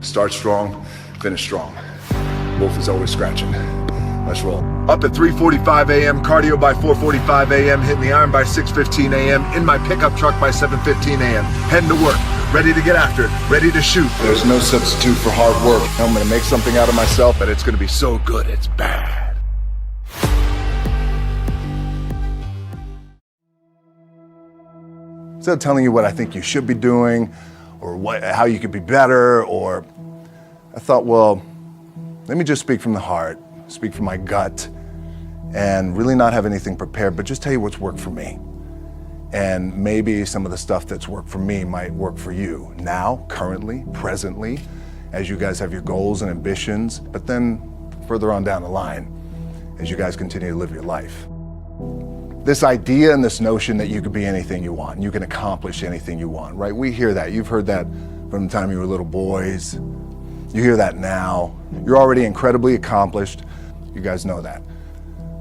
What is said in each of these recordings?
Start strong, finish strong. Wolf is always scratching. Let's roll. Up at 3:45 a.m., cardio by 4:45 a.m., hitting the iron by 6:15 a.m., in my pickup truck by 7:15 a.m., heading to work, ready to get after it, ready to shoot. There's no substitute for hard work. I'm gonna make something out of myself, but it's gonna be so good, it's bad. Instead of telling you what I think you should be doing, or how you could be better, or I thought, well, let me just speak from the heart, speak from my gut, and really not have anything prepared, but just tell you what's worked for me. And maybe some of the stuff that's worked for me might work for you now, currently, presently, as you guys have your goals and ambitions, but then further on down the line, as you guys continue to live your life. This idea and this notion that you could be anything you want, and you can accomplish anything you want, right? We hear that. You've heard that from the time you were little boys. You hear that now. You're already incredibly accomplished. You guys know that.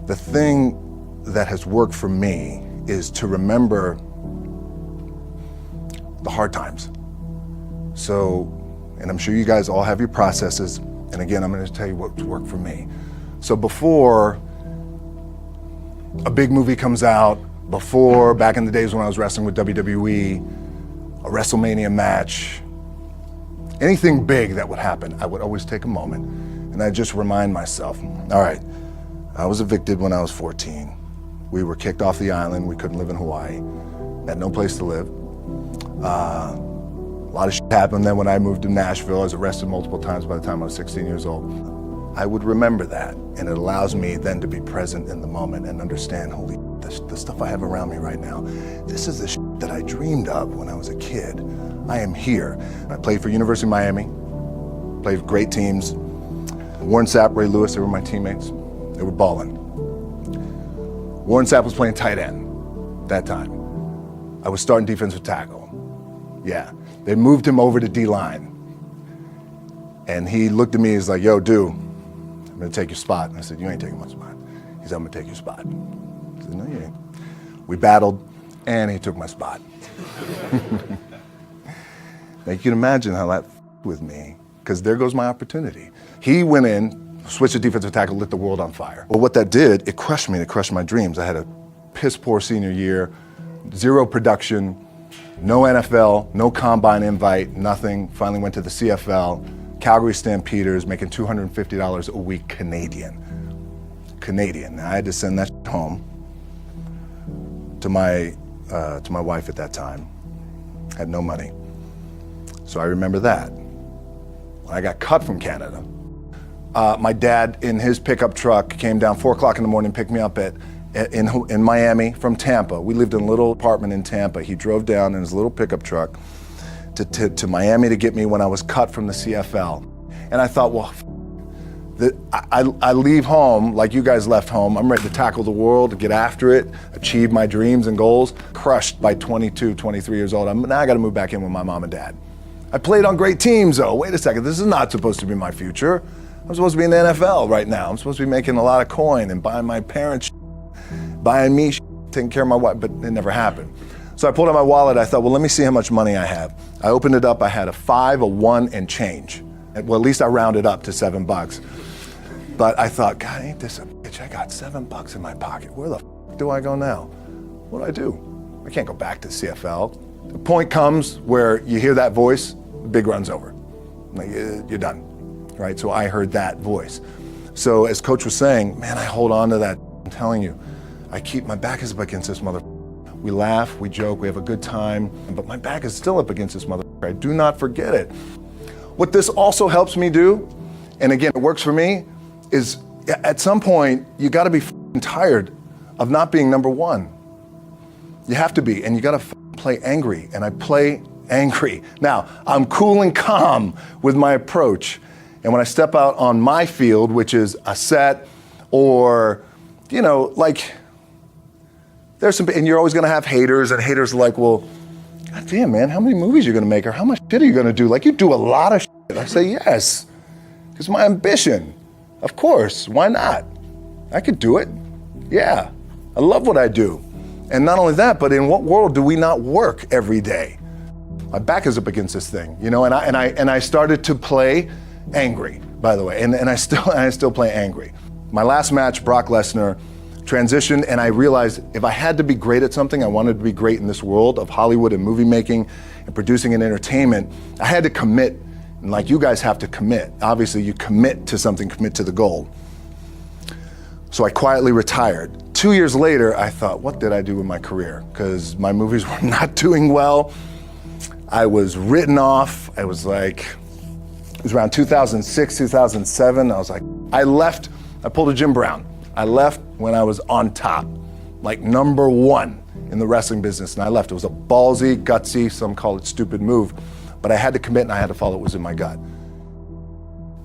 The thing that has worked for me is to remember the hard times. So, and I'm sure you guys all have your processes. And again, I'm going to tell you what's worked for me. So before a big movie comes out, before, back in the days when I was wrestling with WWE, a WrestleMania match, anything big that would happen, I would always take a moment and I'd just remind myself, all right, I was evicted when I was 14. We were kicked off the island. We couldn't live in Hawaii. Had no place to live. A lot of shit happened then when I moved to Nashville. I was arrested multiple times by the time I was 16 years old. I would remember that, and it allows me then to be present in the moment and understand, holy, the stuff I have around me right now, this is the shit that I dreamed of when I was a kid. I am here. I played for University of Miami, played for great teams. Warren Sapp, Ray Lewis, they were my teammates. They were balling. Warren Sapp was playing tight end that time. I was starting defensive tackle. Yeah, they moved him over to D-line. And he looked at me, he's like, yo, dude, I'm gonna take your spot. And I said, you ain't taking my spot. He said, I'm gonna take your spot. I said, no, you ain't. We battled, and he took my spot. Now you can imagine how that with me, because there goes my opportunity. He went in, switched to defensive tackle, lit the world on fire. Well, what that did, it crushed me, it crushed my dreams. I had a piss poor senior year, zero production, no NFL, no combine invite, nothing. Finally went to the CFL, Calgary Stampeders, making $250 a week Canadian. Now I had to send that home to my wife at that time. Had no money. So I remember that. When I got cut from Canada, my dad in his pickup truck came down 4 o'clock in the morning, picked me up in Miami from Tampa. We lived in a little apartment in Tampa. He drove down in his little pickup truck to Miami to get me when I was cut from the CFL. And I thought, well, I leave home like you guys left home. I'm ready to tackle the world, to get after it, achieve my dreams and goals. Crushed by 22, 23 years old. Now I got to move back in with my mom and dad. I played on great teams though. Wait a second, this is not supposed to be my future. I'm supposed to be in the NFL right now. I'm supposed to be making a lot of coin and buying my parents, buying me, taking care of my wife, but it never happened. So I pulled out my wallet. I thought, well, let me see how much money I have. I opened it up. I had a 5, a 1, and change. Well, at least I rounded up to $7. But I thought, God, ain't this a bitch? I got $7 in my pocket. Where the f do I go now? What do I do? I can't go back to CFL. The point comes where you hear that voice, the big run's over. Like, you're done, right? So I heard that voice. So as Coach was saying, man, I hold on to that. I'm telling you, I keep my back is up against this mother. We laugh, we joke, we have a good time, but my back is still up against this mother. I do not forget it. What this also helps me do, and again, it works for me, is at some point, you gotta be tired of not being number one. You have to be, and you gotta play angry, and I play angry. Now, I'm cool and calm with my approach, and when I step out on my field, which is a set, or, you know, like, there's some, and you're always gonna have haters, and haters are like, well, God damn, man, how many movies are you gonna make, or how much shit are you gonna do? Like, you do a lot of shit. I say, yes, it's my ambition. Of course, why not? I could do it. Yeah, I love what I do. And not only that, but in what world do we not work every day? my back is up against this thing, you know, and I started to play angry, by the way, and I still play angry. My last match, Brock Lesnar, transitioned, and I realized if I had to be great at something, I wanted to be great in this world of Hollywood and movie making and producing and entertainment, I had to commit, and like you guys have to commit. Obviously, you commit to something, commit to the goal. So I quietly retired. 2 years later, I thought, what did I do with my career? Because my movies were not doing well. I was written off. I was like, it was around 2006, 2007. I was like, I left, I pulled a Jim Brown. I left when I was on top, like number one in the wrestling business, and I left. It was a ballsy, gutsy, some call it stupid move, but I had to commit and I had to follow what was in my gut.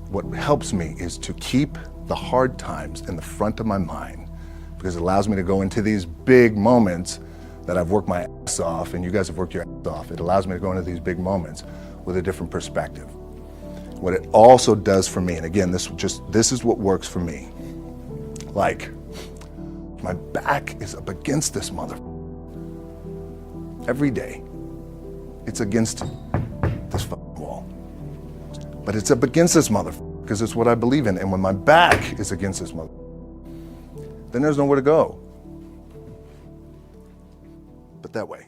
What helps me is to keep the hard times in the front of my mind, because it allows me to go into these big moments that I've worked my ass off, and you guys have worked your ass off. It allows me to go into these big moments with a different perspective. What it also does for me, and again, this is what works for me. Like, my back is up against this mother. Every day, it's against this wall. But it's up against this mother because it's what I believe in. And when my back is against this mother, then there's nowhere to go but that way.